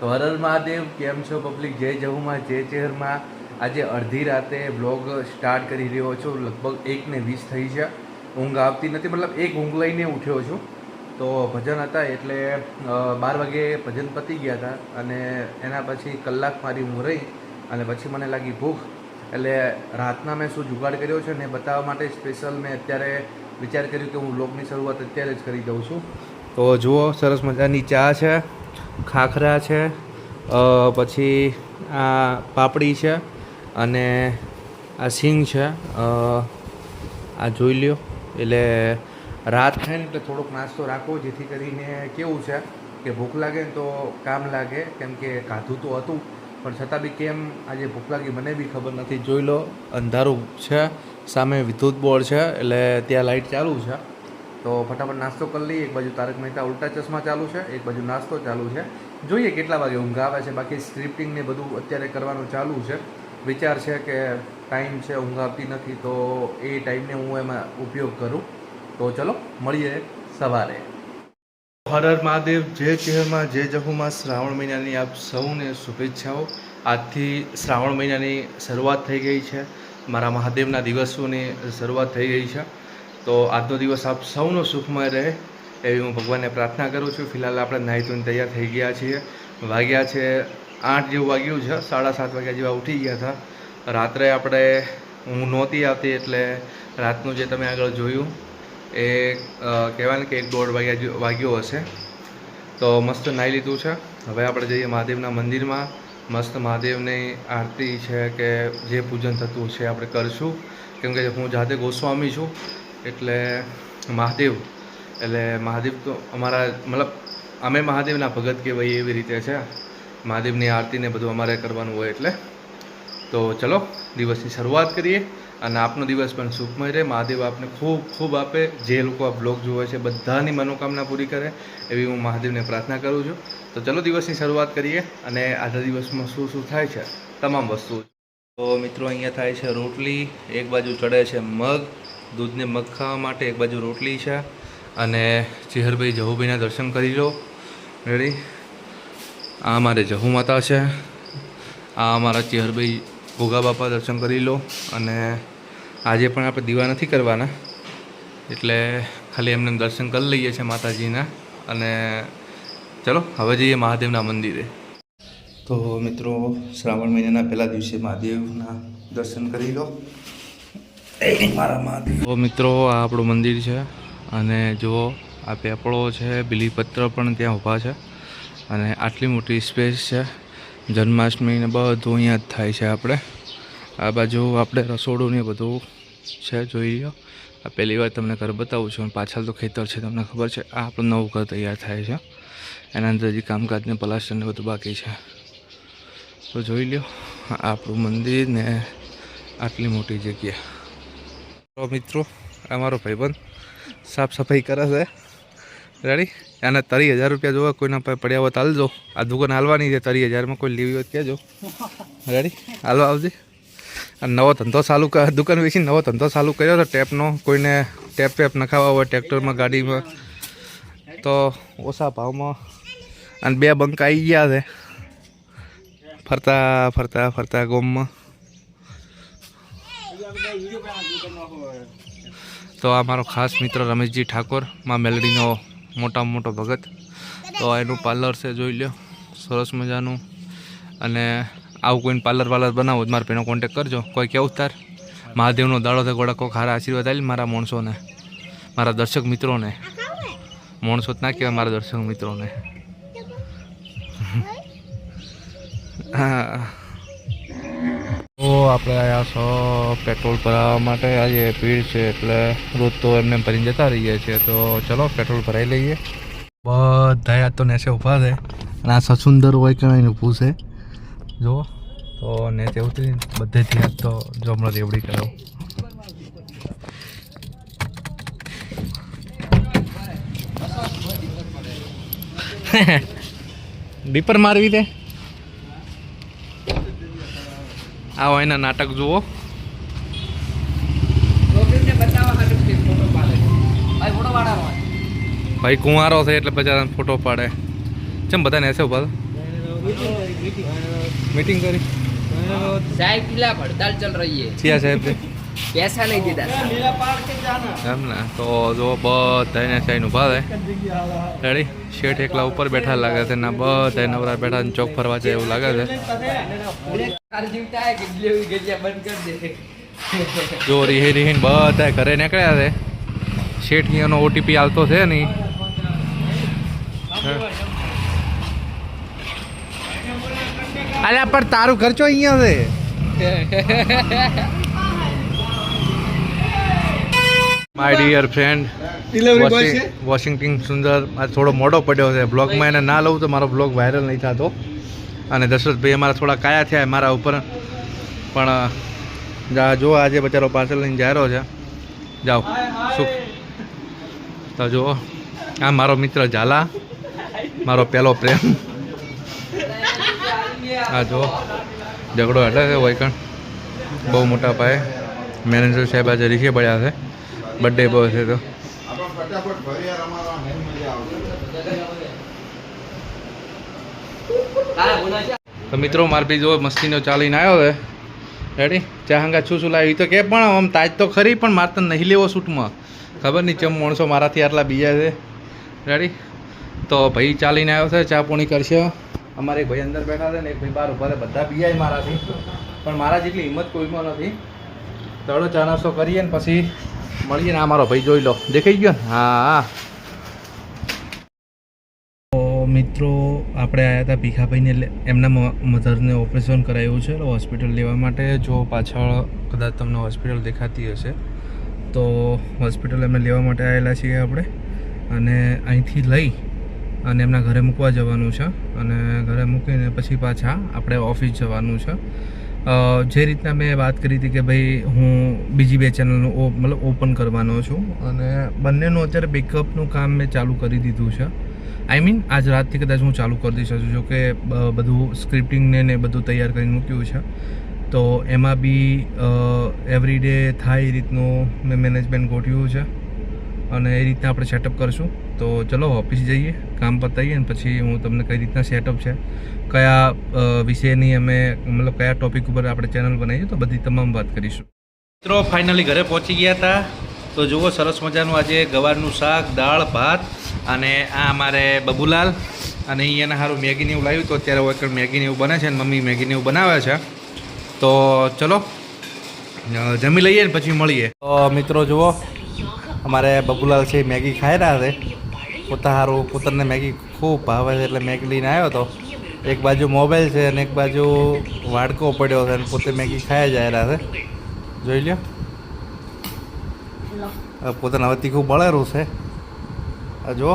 તો હર હર મહાદેવ, કેમ છો પબ્લિક? જય જહુમાં, જય ચેહરમાં. આજે અડધી રાતે બ્લોગ સ્ટાર્ટ કરી રહ્યો છું. લગભગ 1:20 થઈ છે. ઊંઘ આવતી નથી, મતલબ એક ઊંઘ લઈને ઉઠ્યો છું. તો ભજન હતા એટલે 12 વાગે ભજન પતી ગયા હતા અને એના પછી કલાક મારી ઊંઘ રહી અને પછી મને લાગી ભૂખ. એટલે રાતના મેં શું જુગાડ કર્યો છે ને બતાવવા માટે સ્પેશિયલ મેં અત્યારે વિચાર કર્યું કે હું બ્લોગની શરૂઆત અત્યારે જ કરી દઉં છું. તો જુઓ, સરસ મજાની ચા છે, ખાખરા છે, પછી આ પાપડી છે અને આ સિંગ છે. આ જોઈ લ્યો. એટલે રાત થાય ને એટલે થોડોક નાસ્તો રાખવો, જેથી કરીને કેવું છે કે ભૂખ લાગે ને તો કામ લાગે. કેમ કે ખાધું તો હતું પણ છતાં બી કેમ આજે ભૂખ લાગી મને બી ખબર નથી. જોઈ લો, અંધારું છે, સામે વિદ્યુત બોર્ડ છે એટલે ત્યાં લાઇટ ચાલુ છે. તો ફટાફટ નાસ્તો કરી લઈએ. એક બાજુ તારક મહેતા ઉલ્ટા ચશ્મા ચાલુ છે, એક બાજુ નાસ્તો ચાલુ છે. જોઈએ કેટલા વાગે ઊંઘ આવે છે. બાકી સ્ક્રિપ્ટિંગ ને બધું અત્યારે કરવાનું ચાલુ છે. વિચાર છે કે ટાઈમ છે, ઊંઘ આવતી નથી, તો એ ટાઈમને હું એમાં ઉપયોગ કરું. તો ચલો મળીએ સવારે. હર હર મહાદેવ, જય ચેહરમાં, જય જહુમાં. શ્રાવણ મહિનાની આપ સૌને શુભેચ્છાઓ. આજથી શ્રાવણ મહિનાની શરૂઆત થઈ ગઈ છે. મારા મહાદેવના દિવસોની શરૂઆત થઈ ગઈ છે. તો આજનો દિવસ આપ સૌનો સુખમય રહે એવી હું ભગવાનને પ્રાર્થના કરું છું. ફિલહાલ આપણે નાહી ધોઈને તૈયાર થઈ ગયા છીએ. વાગ્યા છે 8 જેવું વાગ્યું છે. 7:30 વાગ્યા જેવા ઉઠી ગયા હતા. રાત્રે આપણે ઊંઘ નહોતી આવતી એટલે રાતનું જે તમે આગળ જોયું એ કહેવાય ને કે 1-1.5 વાગ્યો હશે. તો મસ્ત નાહી લીધું છે. હવે આપણે જઈએ મહાદેવના મંદિરમાં. મસ્ત મહાદેવની આરતી છે કે જે પૂજન થતું છે આપણે કરીશું. કેમ કે હું જાતે ગોસ્વામી છું એટલે મહાદેવ તો અમારા મતલબ અમે મહાદેવના ભગત કહેવાય એવી રીતે છે. મહાદેવની આરતીને બધું અમારે કરવાનું હોય એટલે. તો ચલો દિવસની શરૂઆત કરીએ અને આપનો દિવસ પણ સુખમય રહે. મહાદેવ આપને ખૂબ ખૂબ આપે. જે લોકો આ બ્લોગ જોવે છે બધાની મનોકામના પૂરી કરે એવી હું મહાદેવને પ્રાર્થના કરું છું. તો ચલો દિવસની શરૂઆત કરીએ અને આજના દિવસમાં શું શું થાય છે તમામ વસ્તુઓ. તો મિત્રો અહીંયા થાય છે રોટલી. એક બાજુ ચડે છે મગ, દૂધને મગ ખાવા માટે. એક બાજુ રોટલી છે અને ચેહરભાઈ જહુભાઈના દર્શન કરી લો. રેડી. આ અમારે જહુ માતા છે, આ અમારા ચેહરભાઈ ભોગા બાપા દર્શન કરી લો. અને આજે પણ આપણે દીવા નથી કરવાના એટલે ખાલી એમને દર્શન કરી લઈએ છીએ માતાજીના. અને ચલો હવે જઈએ મહાદેવના મંદિરે. તો મિત્રો શ્રાવણ મહિનાના પહેલા દિવસે મહાદેવના દર્શન કરી લો. મારા મહાદેવ. તો મિત્રો આ આપણું મંદિર છે અને જુઓ આ પેપળો છે, બીલીપત્ર પણ ત્યાં ઊભા છે અને આટલી મોટી સ્પેસ છે. જન્માષ્ટમીને બધું અહીંયા જ થાય છે. આપણે આ બાજુ આપણે રસોડું ને બધું છે, જોઈ લો. આ પહેલી વાર તમને ઘર બતાવું છું. પાછળ તો ખેતર છે, તમને ખબર છે. આ આપણું નવું ઘર તૈયાર થાય છે. એના અંદર હજી કામકાજને પ્લાસ્ટરને બધું બાકી છે. તો જોઈ લો આપણું મંદિર ને આટલી મોટી જગ્યા. તો મિત્રો અમારો ભાઈબંધ સાફ સફાઈ કરે છે. રેડી. અને 30,000 રૂપિયા જોવા કોઈના પાસે પડ્યા હોય તો હાલજો. આ દુકાન હાલવાની છે. 30,000માં કોઈ લેવી હોય કહેજો. રેડી. હાલો આવજે. અને નવો ધંધો ચાલુ દુકાન વેચીને નવો ધંધો ચાલુ કર્યો તો ટેપનો. કોઈને ટેપ નખાવા હોય ટ્રેક્ટરમાં, ગાડીમાં તો ઓછા ભાવમાં. અને 2 બંકા આવી ગયા છે ફરતા ફરતા ફરતા ગામમાં. તો આ મારો ખાસ મિત્ર રમેશજી ઠાકોર, માં મેલડીનો મોટામાં મોટો ભગત. તો એનું પાર્લર છે, જોઈ લો, સરસ મજાનું. અને આવું કોઈને પાર્લર બનાવવું મારા પેનો કોન્ટેક કરજો. કોઈ કેવું તાર મહાદેવનો દાડો છે, ગોળા કોઈ ખારા આશીર્વાદ આલી મારા માણસોને, મારા દર્શક મિત્રોને. માણસો જ ના કહેવાય, મારા દર્શક મિત્રોને. હા. તો આપણે આવ્યા છો પેટ્રોલ ભરાવવા માટે. આજે ભીડ છે એટલે રોજ તો એમને ભરીને જતા રહીએ છીએ. તો ચલો પેટ્રોલ ભરાઈ લઈએ. બધા યાદ તો નેસે ઊભા છે અને આ સસુંદર હોય કે નહીં ઊભું છે જુઓ. તો નેચે ઉતરી બધેથી યાદ તો જો હમણાં રેવડી કરાવું. ડીપર મારવી દે. આવો એના નાટક જુઓ. ભાઈ કુંવારો છે એટલે બધા ફોટો પાડે. ચમ બધા ને એસે ઉભા मीटिंग करी साहब खिलाफ हड़ताल चल रही है, छिया साहेब से पैसा नहीं देता એમ ને તો જો બધાને સાઈન ઊભા છે રેડી શેઠ એકલા ઉપર બેઠા લાગે છે ને બધા નવરા બેઠા ને ચોક ફરવા જાય એવું લાગે છે जीवता है कि गलिया बंद कर दे। જો રીહી રીહીને બધા ઘરે નીકળ્યા છે શેઠ અહીંયાનો ઓટીપી આવતો છે નહીં અલ્યા પણ તારું ખર્ચો અહીંયા છે માય ડિયર ફ્રેન્ડ વોશિંગ્ટન સુંદર આ થોડો મોડો પડ્યો છે બ્લોગમાં એને ના લઉં તો મારો બ્લોગ વાયરલ નહીં થતો અને દશરથભાઈ અમારા થોડા કાયા થયા મારા ઉપર પણ જો આજે બચારો પાર્સલ લઈને જાય રહ્યો છે જાઓ સુખ તો જુઓ આ મારો મિત્ર ઝાલા મારો પહેલો પ્રેમ આ જો ઝઘડો એટલે છે વૈકણ બહુ મોટા પાયે મેનેજર સાહેબ આજે રીખે પડ્યા છે બર્થડે બોય છે તો મિત્રો મારે બી જો મસ્તીનો ચાલીને આવ્યો છે રેડી ચા હંગા શું લાવી તો કે પણ આમ તાજ તો ખરી પણ મારે તો નહીં લેવો શૂટમાં ખબર નહીં ચમ માણસો મારાથી આટલા બીજા છે રેડી તો ભાઈ ચાલીને આવ્યો છે ચા પોણી કરશે અમારે એક ભાઈ અંદર બેઠા છે ને એક ભાઈ બહાર ઉભા છે બધા બીજાય મારાથી પણ મારા જેટલી હિંમત કોઈમાં નથી તળો ચા નાસ્તો કરીએ ને પછી મળીએ ને આ મારો ભાઈ જોઈ લો દેખાઈ ગયો ને હા તો મિત્રો આપણે આવ્યા હતા ભીખાભાઈને એટલે એમના મધરને ઓપરેશન કરાવ્યું છે હોસ્પિટલ લેવા માટે જો પાછળ કદાચ તમને હોસ્પિટલ દેખાતી હશે તો હોસ્પિટલ એમને લેવા માટે આવેલા છીએ આપણે અને અહીંથી લઈ અને એમના ઘરે મૂકવા જવાનું છે અને ઘરે મૂકીને પછી પાછા આપણે ઓફિસ જવાનું છે જે રીતના મેં વાત કરી હતી કે ભાઈ હું બીજી બે ચેનલનું મતલબ ઓપન કરવાનો છું અને બંનેનું અત્યારે બેકઅપનું કામ મેં ચાલુ કરી દીધું છે આઈ મીન આજ રાતથી કદાચ હું ચાલુ કરી દઈશ જો કે બધું સ્ક્રિપ્ટિંગને ને બધું તૈયાર કરીને મૂક્યું છે તો એમાં બી એવરી ડે થાય એ રીતનું મેં મેનેજમેન્ટ ગોઠવ્યું છે અને એ રીતના આપણે સેટઅપ કરશું તો ચલો ઓફિસ જઈએ કામ પતાવીએ ને પછી હું તમને કઈ રીતના સેટઅપ છે કયા વિષયની અમે મતલબ કયા ટોપિક ઉપર આપણે ચેનલ બનાવીએ તો બધી તમામ વાત કરીશું મિત્રો ફાઇનલી ઘરે પહોંચી ગયા હતા તો જુઓ સરસ મજાનું આજે ગવારનું શાક દાળ ભાત અને આ અમારે બબુલાલ અને અહીંયાના સારું મેગીને એવું લાવ્યું તો અત્યારે વખત મેગીને એવું બને છે ને મમ્મી મેગીને એવું બનાવે છે તો ચલો જમી લઈએ ને પછી મળીએ તો મિત્રો જુઓ અમારે બબુલાલ છે મેગી ખાઈ રહ્યા છે પોતા સારું પોતાને મેગી ખૂબ ભાવે છે એટલે મેગી લઈને આવ્યો હતો એક બાજુ મોબાઈલ છે અને એક બાજુ વાડકો પડ્યો છે અને પોતે મેગી ખાઈ જાય રહ્યા છે જોઈ લ્યો પોતાના હવે તીખું બળેરું છે જુઓ